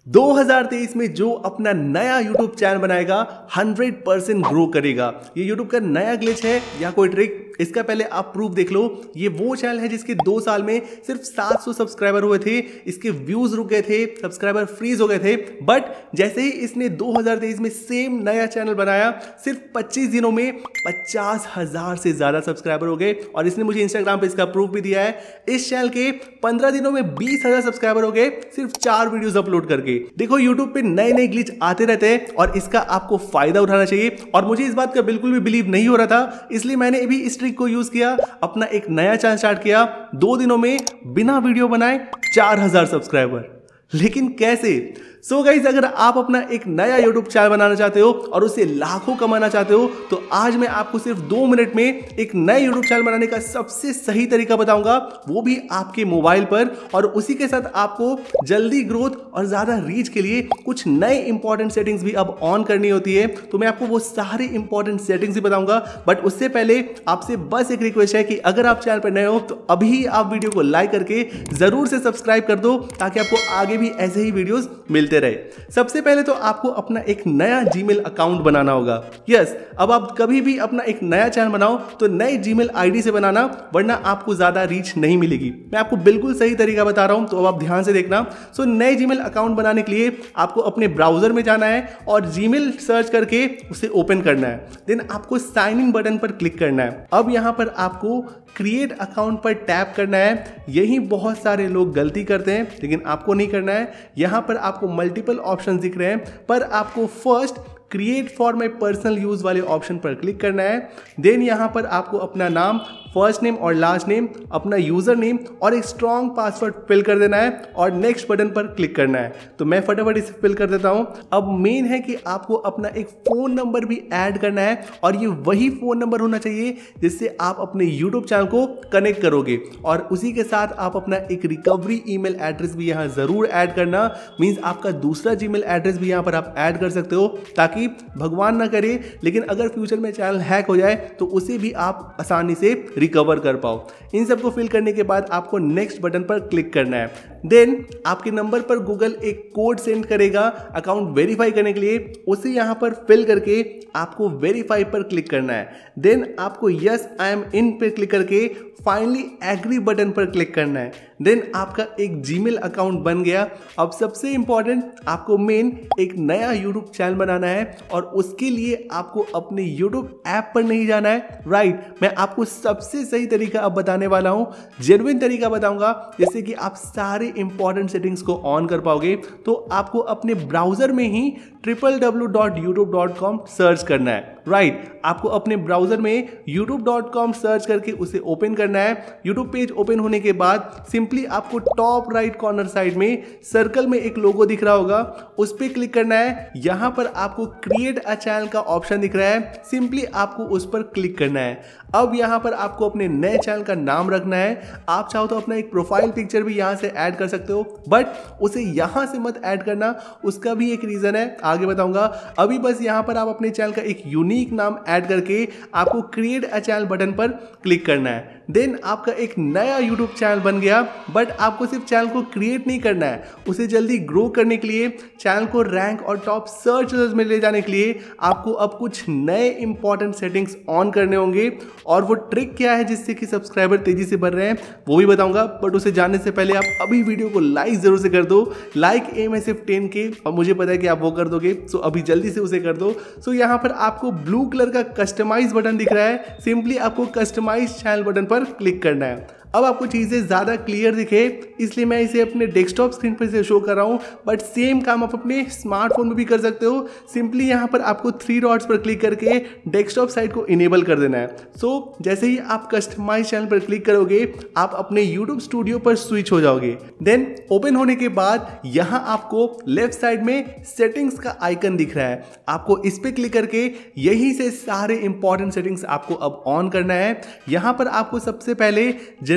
2023 में जो अपना नया YouTube चैनल बनाएगा 100% ग्रो करेगा। ये YouTube का नया ग्लिच है या कोई ट्रिक, इसका पहले आप प्रूफ देख लो। ये वो चैनल है जिसके 2 साल में सिर्फ 700 सब्सक्राइबर हुए थे, इसके व्यूज रुक गए थे, सब्सक्राइबर फ्रीज हो गए थे। बट जैसे ही इसने 2023 में सेम नया चैनल बनाया, सिर्फ 25 दिनों में 50,000 से ज्यादा सब्सक्राइबर हो गए। और इसने मुझे इंस्टाग्राम पे इसका प्रूफ भी दिया है। इस चैनल के 15 दिनों में 20,000 सब्सक्राइबर हो गए सिर्फ 4 वीडियोस अपलोड करके। देखो YouTube पे नए नए ग्लिच आते रहते हैं और इसका आपको फायदा उठाना चाहिए। और मुझे इस बात का बिल्कुल भी बिलीव नहीं हो रहा था, इसलिए मैंने भी इस ट्रिक को यूज किया, अपना एक नया चैनल स्टार्ट किया। 2 दिनों में बिना वीडियो बनाए 4000 सब्सक्राइबर। लेकिन कैसे? सो गाइस, अगर आप अपना एक नया YouTube चैनल बनाना चाहते हो और उससे लाखों कमाना चाहते हो, तो आज मैं आपको सिर्फ 2 मिनट में एक नए YouTube चैनल बनाने का सबसे सही तरीका बताऊंगा, वो भी आपके मोबाइल पर। और उसी के साथ आपको जल्दी ग्रोथ और ज्यादा रीच के लिए कुछ नए इंपॉर्टेंट सेटिंग्स भी अब ऑन करनी होती है। तो मैं आपको वो सारे इंपॉर्टेंट सेटिंग्स भी बताऊंगा। बट उससे पहले आपसे बस एक रिक्वेस्ट है कि अगर आप चैनल पर नए हो तो अभी आप वीडियो को लाइक करके जरूर से सब्सक्राइब कर दो, ताकि आपको आगे भी ऐसे ही वीडियोस मिलते रहे। सबसे पहले तो आपको अपना एक नया जीमेल अकाउंट बनाना होगा। यस, अब आप कभी भी अपना एक नया चैनल बनाओ तो नए जीमेल आईडी से बनाना, वरना आपको ज्यादा रीच नहीं मिलेगी। मैं आपको बिल्कुल सही तरीका बता रहा हूं, तो अब आप ध्यान से देखना। सो नए जीमेल अकाउंट बनाने के लिए आपको अपने ब्राउजर में जाना है और जीमेल सर्च करके उसे ओपन करना है। देन आपको साइन इन बटन पर क्लिक करना है। अब यहां पर आपको क्रिएट अकाउंट पर टैप करना है। यही बहुत सारे लोग गलती करते हैं, लेकिन आपको नहीं करना है। यहां पर आपको मल्टीपल ऑप्शन दिख रहे हैं, पर आपको first create for my personal use वाले ऑप्शन पर क्लिक करना है। देन यहां पर आपको अपना नाम, फर्स्ट नेम और लास्ट नेम, अपना यूजर नेम और एक स्ट्रॉन्ग पासवर्ड फिल कर देना है और नेक्स्ट बटन पर क्लिक करना है। तो मैं फटाफट इसे फिल कर देता हूं। अब मेन है कि आपको अपना एक फोन नंबर भी ऐड करना है, और ये वही फोन नंबर होना चाहिए जिससे आप अपने YouTube चैनल को कनेक्ट करोगे। और उसी के साथ आप अपना एक रिकवरी ईमेल एड्रेस भी यहां जरूर ऐड करना। मींस आपका दूसरा जीमेल एड्रेस भी यहां पर आप ऐड कर सकते हो, ताकि भगवान ना करे लेकिन अगर फ्यूचर में चैनल हैक हो जाए तो उसे भी आप आसानी से रिकवर कर पाओ। इन सबको फिल करने के बाद आपको नेक्स्ट बटन पर क्लिक करना है। देन आपके नंबर पर गूगल एक कोड सेंड करेगा अकाउंट वेरीफाई करने के लिए, उसे यहां पर फिल करके आपको वेरीफाई पर क्लिक करना है। देन आपको यस आई एम इन पे क्लिक करके फाइनली एग्री बटन पर क्लिक करना है। देन आपका एक जीमेल अकाउंट बन गया। अब सबसे इंपॉर्टेंट, आपको मेन एक नया YouTube चैनल बनाना है और उसके लिए आपको अपने YouTube ऐप पर नहीं जाना है। राइट, मैं आपको सबसे सही तरीका अब बताने वाला हूं, जेन्युइन तरीका बताऊंगा, जैसे कि आप सारे इंपॉर्टेंट सेटिंग्स को ऑन कर पाओगे। तो आपको अपने ब्राउजर में ही www.youtube.com सर्च करना है। राइट, आपको अपने ब्राउजर में youtube.com सर्च करके उसे ओपन करना है। YouTube पेज ओपन होने के बाद सिंपली आपको टॉप राइट कॉर्नर साइड में सर्कल में एक लोगो दिख रहा होगा, उस पर क्लिक करना है। यहां पर आपको क्रिएट अ चैनल का ऑप्शन दिख रहा है, सिंपली आपको उस पर क्लिक करना है। अब यहां पर आपको अपने नए चैनल का नाम रखना है। आप चाहो तो अपना एक प्रोफाइल पिक्चर भी यहां से ऐड कर सकते हो, बट उसे यहां से मत ऐड करना, उसका भी एक रीजन है, आगे बताऊंगा। अभी बस यहां पर आप अपने चैनल का एक यूनिक नाम ऐड करके आपको क्रिएट अ चैनल बटन पर क्लिक करना है। देन आपका एक नया YouTube चैनल बन गया। बट आपको सिर्फ चैनल को क्रिएट नहीं करना है, उसे जल्दी ग्रो करने के लिए, चैनल को रैंक और टॉप सर्च में ले जाने के लिए आपको अब कुछ नए इंपॉर्टेंट सेटिंग्स ऑन करने होंगे। और वो ट्रिक क्या है जिससे कि सब्सक्राइबर तेजी से बढ़ रहे हैं, वो भी बताऊंगा। बट उसे जानने से पहले आप अभी वीडियो को लाइक जरूर से कर दो। लाइक एम है सिर्फ 10K और मुझे पता है कि आप वो कर दोगे, सो अभी जल्दी से उसे कर दो। सो यहाँ पर आपको ब्लू कलर का कस्टमाइज बटन दिख रहा है, सिंपली आपको कस्टमाइज चैनल बटन पर क्लिक करना है। अब आपको चीज़ें ज़्यादा क्लियर दिखे, इसलिए मैं इसे अपने डेस्कटॉप स्क्रीन पर से शो कर रहा हूँ। बट सेम काम आप अपने स्मार्टफोन में भी कर सकते हो। सिंपली यहाँ पर आपको 3 डॉट्स पर क्लिक करके डेस्कटॉप साइट को इनेबल कर देना है। सो जैसे ही आप कस्टमाइज चैनल पर क्लिक करोगे, आप अपने YouTube स्टूडियो पर स्विच हो जाओगे। देन ओपन होने के बाद यहाँ आपको लेफ्ट साइड में सेटिंग्स का आइकन दिख रहा है, आपको इस पर क्लिक करके यहीं से सारे इंपॉर्टेंट सेटिंग्स आपको अब ऑन करना है। यहाँ पर आपको सबसे पहले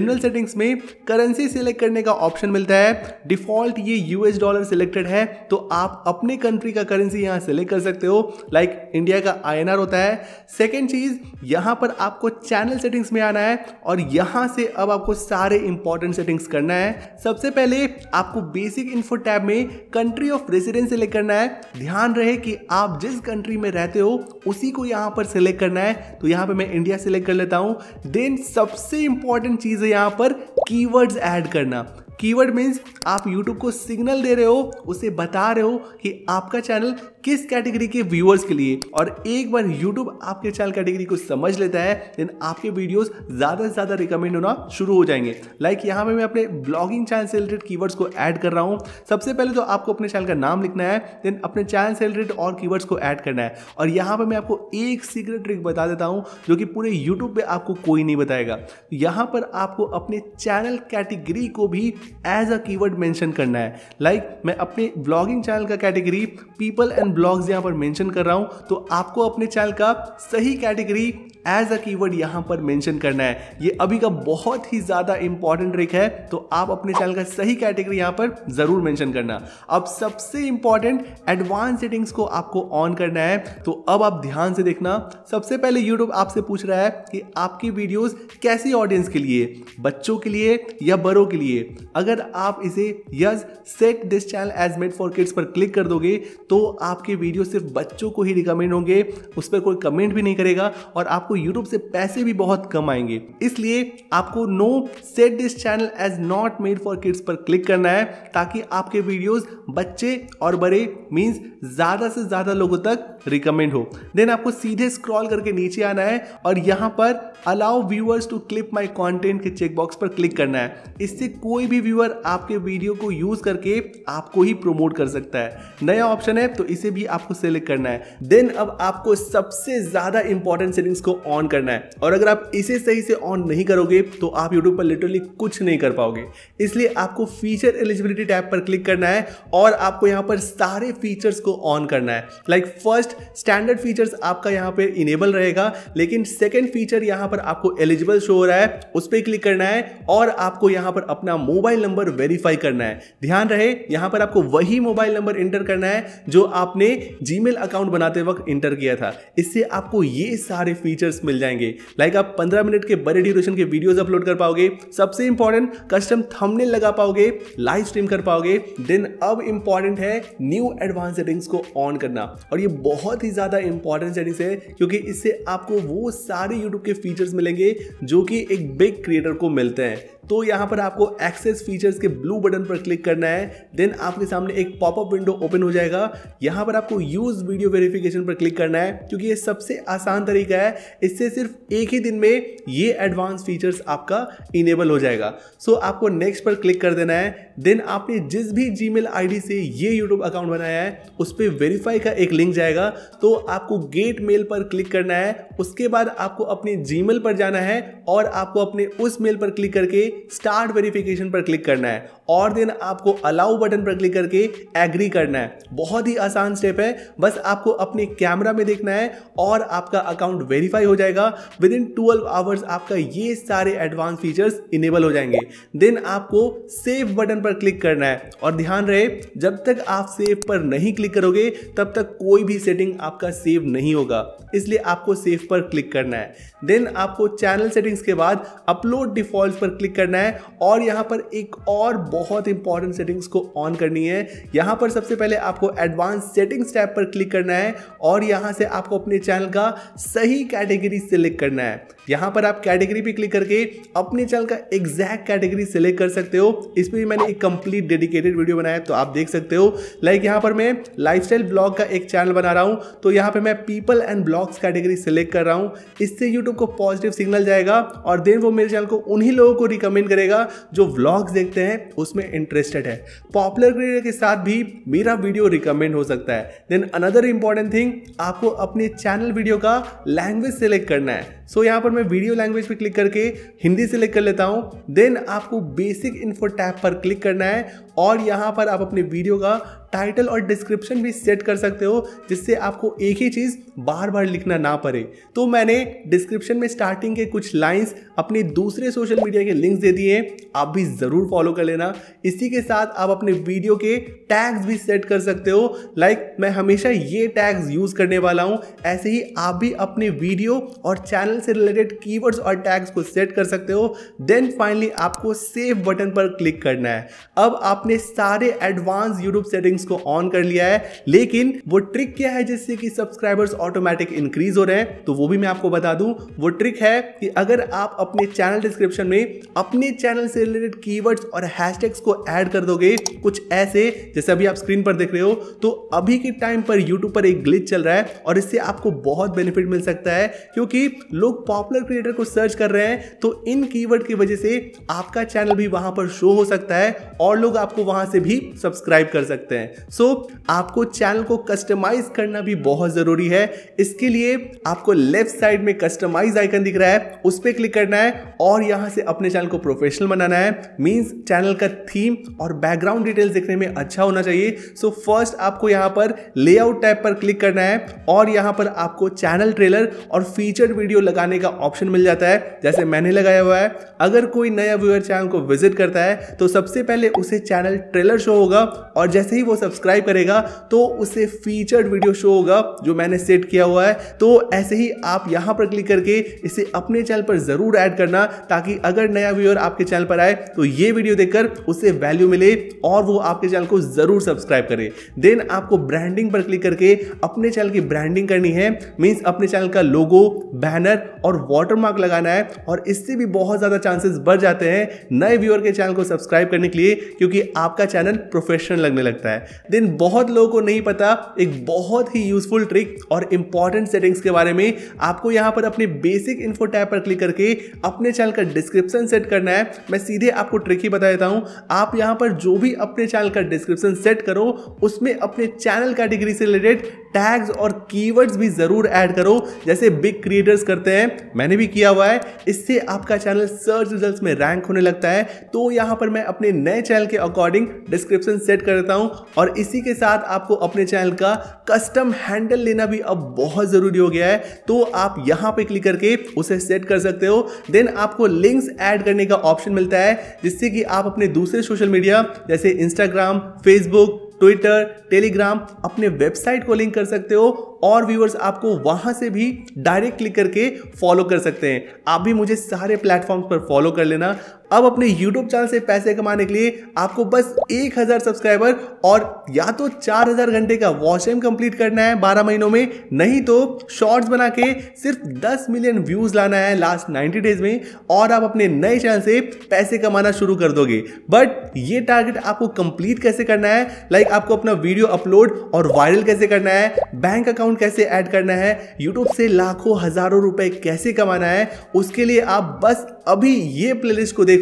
जनरल सेटिंग्स में करेंसी सिलेक्ट करने का ऑप्शन मिलता है। डिफॉल्ट ये यूएस डॉलर सिलेक्टेड है, तो आप अपने कंट्री का करेंसी यहां सिलेक्ट कर सकते हो, लाइक इंडिया का INR होता है। सेकेंड चीज, यहां पर आपको चैनल सेटिंग्स में आना है और यहां से अब आपको सारे इंपॉर्टेंट सेटिंग्स करना है। सबसे पहले आपको बेसिक इन्फो टैब में कंट्री ऑफ रेसिडेंस सिलेक्ट करना है। ध्यान रहे कि आप जिस कंट्री में रहते हो उसी को यहां पर सिलेक्ट करना है, तो यहां पे मैं इंडिया सिलेक्ट कर लेता हूं। देन सबसे इंपॉर्टेंट चीज है यहां पर कीवर्ड्स ऐड करना। कीवर्ड मीन्स आप YouTube को सिग्नल दे रहे हो, उसे बता रहे हो कि आपका चैनल किस कैटेगरी के व्यूअर्स के लिए, और एक बार YouTube आपके चैनल कैटेगरी को समझ लेता है देन आपके वीडियोस ज़्यादा से ज़्यादा रिकमेंड होना शुरू हो जाएंगे। लाइक यहाँ पे मैं अपने ब्लॉगिंग चैनल से रिलेटेड कीवर्ड्स को ऐड कर रहा हूँ। सबसे पहले तो आपको अपने चैनल का नाम लिखना है, देन अपने चैनल से रिलेटेड और कीवर्ड्स को ऐड करना है। और यहाँ पर मैं आपको एक सीक्रेट ट्रिक बता देता हूँ जो कि पूरे YouTube पे आपको कोई नहीं बताएगा। यहाँ पर आपको अपने चैनल कैटेगरी को भी एज अ कीवर्ड मेंशन करना है। लाइक मैं अपने ब्लॉगिंग चैनल का कैटेगरी पीपल एंड ब्लॉग्स यहां पर मेंशन कर रहा हूं, तो आपको अपने चैनल का सही कैटेगरी एज अ कीवर्ड यहां पर मेंशन करना है। ये अभी का बहुत ही ज्यादा इंपॉर्टेंट ट्रिक है, तो आप अपने चैनल का सही कैटेगरी यहां पर जरूर मेंशन करना। अब सबसे इंपॉर्टेंट एडवांस सेटिंग्स को आपको ऑन करना है, तो अब आप ध्यान से देखना। सबसे पहले YouTube आपसे पूछ रहा है कि आपकी वीडियोस कैसी ऑडियंस के लिए, बच्चों के लिए या बड़ों के लिए। अगर आप इसे yes set this channel as made for kids पर क्लिक कर दोगे तो आपके वीडियो सिर्फ बच्चों को ही रिकमेंड होंगे, उस पर कोई कमेंट भी नहीं करेगा और आपको YouTube से पैसे भी बहुत कम आएंगे। इसलिए आपको no set this channel as not made for kids पर क्लिक करना है, ताकि आपके वीडियोस बच्चे और बड़े मींस ज्यादा से ज्यादा लोगों तक रिकमेंड हो। देन आपको सीधे स्क्रॉल करके नीचे आना है और यहां पर allow viewers to clip my content के चेकबॉक्स पर क्लिक करना है। इससे कोई भी व्यूअर आपके वीडियो को यूज करके आपको ही प्रमोट कर सकता है। नया ऑप्शन है तो इसे भी आपको सेलेक्ट करना है। देन अब आपको सबसे ज्यादा इंपॉर्टेंट सेटिंग्स को ऑन करना है, और अगर आप इसे सही से ऑन नहीं करोगे तो आप YouTube पर लिटरली कुछ नहीं कर पाओगे। इसलिए आपको फीचर एलिजिबिलिटी टैब पर क्लिक करना है और आपको यहां पर सारे फीचर्स को ऑन करना है। लाइक फर्स्ट स्टैंडर्ड फीचर्स आपका यहां पे इनेबल रहेगा, लेकिन सेकंड फीचर यहां पर आपको एलिजिबल शो हो रहा है, उस पर क्लिक करना है और आपको यहां पर अपना मोबाइल नंबर वेरीफाई करना है। ध्यान रहे यहां पर आपको वही मोबाइल नंबर इंटर करना है जो आपने जीमेल अकाउंट बनाते वक्त इंटर किया था। इससे आपको ये सारे फीचर्स मिल जाएंगे। लाइक आप 15 मिनट के बड़े ड्यूरेशन के वीडियोस अपलोड कर पाओगे, सबसे इंपॉर्टेंट कस्टम थंबनेल लगा पाओगे, लाइव स्ट्रीम कर पाओगे। देन अब इंपॉर्टेंट है न्यू एडवांस सेटिंग्स को ऑन करना, और ये बहुत ही ज्यादा इंपॉर्टेंट सेटिंग्स है क्योंकि इससे आपको वो सारे YouTube के फीचर्स मिलेंगे जो कि एक बिग क्रिएटर को मिलते हैं। तो यहां पर आपको एक्सेस फीचर्स के ब्लू बटन पर क्लिक करना है। देन आपके सामने एक पॉपअप विंडो ओपन हो जाएगा। यहां पर आपको यूज वीडियो वेरिफिकेशन पर क्लिक करना है क्योंकि ये सबसे आसान तरीका है। इससे सिर्फ एक ही दिन में ये एडवांस फीचर्स आपका इनेबल हो जाएगा। सो आपको नेक्स्ट पर क्लिक कर देना है। देन आपने जिस भी जीमेल आईडी से ये यूट्यूब अकाउंट बनाया है उस पर वेरीफाई का एक लिंक जाएगा, तो आपको गेट मेल पर क्लिक करना है। उसके बाद आपको अपने जीमेल पर जाना है और आपको अपने उस मेल पर क्लिक करके स्टार्ट वेरिफिकेशन पर क्लिक करना है और देन आपको अलाउ बटन पर क्लिक करके एग्री करना है। बहुत ही आसान स्टेप है, बस आपको अपने कैमरा में देखना है और आपका अकाउंट वेरीफाई हो जाएगा। विद इन 12 आवर्स आपका ये सारे एडवांस फीचर्स इनेबल हो जाएंगे। देन आपको सेव बटन पर क्लिक करना है और ध्यान रहे जब तक आप सेव पर नहीं क्लिक करोगे तब तक कोई भी सेटिंग आपका सेव नहीं होगा, इसलिए आपको सेव पर क्लिक करना है। देन आपको चैनल सेटिंग्स के बाद अपलोड डिफॉल्ट्स पर क्लिक करना है और यहां पर एक और बहुत इंपॉर्टेंट सेटिंग्स को ऑन करनी है। यहां पर सबसे पहले आपको एडवांस सेटिंग्स टैब पर क्लिक करना है और यहां से आपको अपने चैनल का सही कैटेगरी सिलेक्ट करना है। यहां पर आप कैटेगरी पे क्लिक करके अपने चैनल का एग्जैक्ट कैटेगरी सिलेक्ट कर सकते हो। इस पे भी मैंने एक कंप्लीट डेडिकेटेड वीडियो बनाया तो आप देख सकते हो। लाइक यहां पर मैं लाइफस्टाइल ब्लॉग का एक चैनल बना रहा हूं, तो यहां पे मैं people and blogs category select कर रहा हूं। इससे यूट्यूब को पॉजिटिव सिग्नल जाएगा और देन वो मेरे चैनल को उन्हीं लोगों को रिकमेंड करेगा जो व्लॉग्स देखते हैं, उसमें इंटरेस्टेड है। पॉपुलर क्रिएटर के साथ भी मेरा वीडियो रिकमेंड हो सकता है। देन अनदर इंपॉर्टेंट थिंग, आपको अपने चैनल वीडियो का लैंग्वेज सिलेक्ट करना है। सो यहां पर मैं वीडियो लैंग्वेज पे क्लिक करके हिंदी सिलेक्ट कर लेता हूं। देन आपको बेसिक इन्फो टैब पर क्लिक करना है और यहाँ पर आप अपने वीडियो का टाइटल और डिस्क्रिप्शन भी सेट कर सकते हो, जिससे आपको एक ही चीज़ बार बार लिखना ना पड़े। तो मैंने डिस्क्रिप्शन में स्टार्टिंग के कुछ लाइंस अपने दूसरे सोशल मीडिया के लिंक्स दे दिए, आप भी ज़रूर फॉलो कर लेना। इसी के साथ आप अपने वीडियो के टैग्स भी सेट कर सकते हो। लाइक मैं हमेशा ये टैग्स यूज़ करने वाला हूँ, ऐसे ही आप भी अपने वीडियो और चैनल से रिलेटेड कीवर्ड्स और टैग्स को सेट कर सकते हो। देन फाइनली आपको सेव बटन पर क्लिक करना है। अब आपने सारे एडवांस यूट्यूब सेटिंग्स को ऑन कर लिया है, लेकिन वो ट्रिक क्या है जिससे कि सब्सक्राइबर्स ऑटोमेटिक इंक्रीज हो रहे हैं, तो वो भी मैं आपको बता दूं। वो ट्रिक है कि अगर आप अपने चैनल डिस्क्रिप्शन में अपने चैनल से रिलेटेड कीवर्ड्स और हैशटैग्स को ऐड कर दोगे, कुछ ऐसे जैसे अभी आप स्क्रीन पर देख रहे हो, तो अभी के टाइम पर यूट्यूब पर एक ग्लिच चल रहा है और इससे आपको बहुत बेनिफिट मिल सकता है, क्योंकि लोग पॉपुलर क्रिएटर को सर्च कर रहे हैं, तो इन कीवर्ड की वजह से आपका चैनल भी वहां पर शो हो सकता है और लोग आपको वहां से भी सब्सक्राइब कर सकते हैं। सो आपको चैनल को कस्टमाइज करना भी बहुत जरूरी है। इसके लिए आपको लेफ्ट साइड में कस्टमाइज आइकन दिख रहा है, उस पर क्लिक करना है और यहां से अपने चैनल को प्रोफेशनल बनाना है। मींस चैनल का थीम और बैकग्राउंड डिटेल्स दिखने में अच्छा होना चाहिए। सो फर्स्ट आपको यहां पर लेआउट टैब पर क्लिक करना है और यहां पर आपको चैनल ट्रेलर और फीचर्ड वीडियो लगाने का ऑप्शन मिल जाता है, जैसे मैंने लगाया हुआ है। अगर कोई नया व्यूअर चैनल को विजिट करता है तो सबसे पहले उसे चैनल ट्रेलर शो होगा और जैसे ही वो सब्सक्राइब करेगा तो उसे फीचर्ड वीडियो शो होगा जो मैंने सेट किया हुआ है। तो ऐसे ही आप यहां पर क्लिक करके इसे अपने चैनल पर जरूर ऐड करना, ताकि अगर नया व्यूअर आपके चैनल पर आए तो ये वीडियो देखकर उसे वैल्यू मिले और वो आपके चैनल को जरूर सब्सक्राइब करे। देन आपको ब्रांडिंग पर क्लिक करके अपने चैनल की ब्रांडिंग करनी है। मींस अपने चैनल का लोगो, बैनर और वाटरमार्क लगाना है, और इससे भी बहुत ज्यादा चांसेस बढ़ जाते हैं नए व्यूअर के चैनल को सब्सक्राइब करने के लिए, क्योंकि आपका चैनल प्रोफेशनल लगने लगता है। देन बहुत लोगों को नहीं पता एक बहुत ही यूजफुल ट्रिक और इंपॉर्टेंट सेटिंग्स के बारे में। आपको यहां पर अपने बेसिक इन्फो टैब पर क्लिक करके अपने चैनल का डिस्क्रिप्शन सेट करना है। मैं सीधे आपको ट्रिक ही बता देता हूं। आप यहां पर जो भी अपने चैनल का डिस्क्रिप्शन सेट करो, उसमें अपने चैनल कैटेगरी से रिलेटेड टैग्स और कीवर्ड्स भी जरूर ऐड करो, जैसे बिग क्रिएटर्स करते हैं, मैंने भी किया हुआ है। इससे आपका चैनल सर्च रिजल्ट्स में रैंक होने लगता है। तो यहां पर मैं अपने नए चैनल के अकॉर्डिंग डिस्क्रिप्शन सेट कर देता हूं, और इसी के साथ आपको अपने चैनल का कस्टम हैंडल लेना भी अब बहुत जरूरी हो गया है। तो आप यहां पे क्लिक करके उसे सेट कर सकते हो। देन आपको लिंक्स ऐड करने का ऑप्शन मिलता है, जिससे कि आप अपने दूसरे सोशल मीडिया जैसे इंस्टाग्राम, फेसबुक, ट्विटर, टेलीग्राम अपने वेबसाइट को लिंक कर सकते हो, और व्यूअर्स आपको वहां से भी डायरेक्ट क्लिक करके फॉलो कर सकते हैं। आप भी मुझे सारे प्लेटफॉर्म्स पर फॉलो कर लेना। अब अपने YouTube चैनल से पैसे कमाने के लिए आपको बस 1000 सब्सक्राइबर और या तो 4000 घंटे का वॉच टाइम कंप्लीट करना है 12 महीनों में, नहीं तो शॉर्ट्स बना के सिर्फ 10 मिलियन व्यूज लाना है लास्ट 90 डेज में, और आप अपने नए चैनल से पैसे कमाना शुरू कर दोगे। बट ये टारगेट आपको कंप्लीट कैसे करना है, लाइक आपको अपना वीडियो अपलोड और वायरल कैसे करना है, बैंक अकाउंट कैसे ऐड करना है, यूट्यूब से लाखों हजारों रुपए कैसे कमाना है, उसके लिए आप बस अभी ये प्लेलिस्ट को देखो।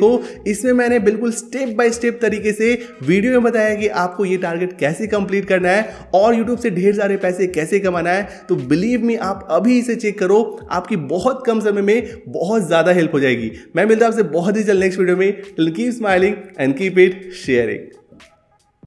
इसमें मैंने बिल्कुल स्टेप बाय स्टेप तरीके से वीडियो में बताया कि आपको ये टारगेट कैसे कंप्लीट करना है और यूट्यूब से ढेर सारे पैसे कैसे कमाना है। तो बिलीव मी, आप अभी इसे चेक करो, आपकी बहुत कम समय में बहुत ज्यादा हेल्प हो जाएगी। मैं मिलता हूं आपसे बहुत ही जल्द नेक्स्ट वीडियो में। Keep smiling and keep it sharing.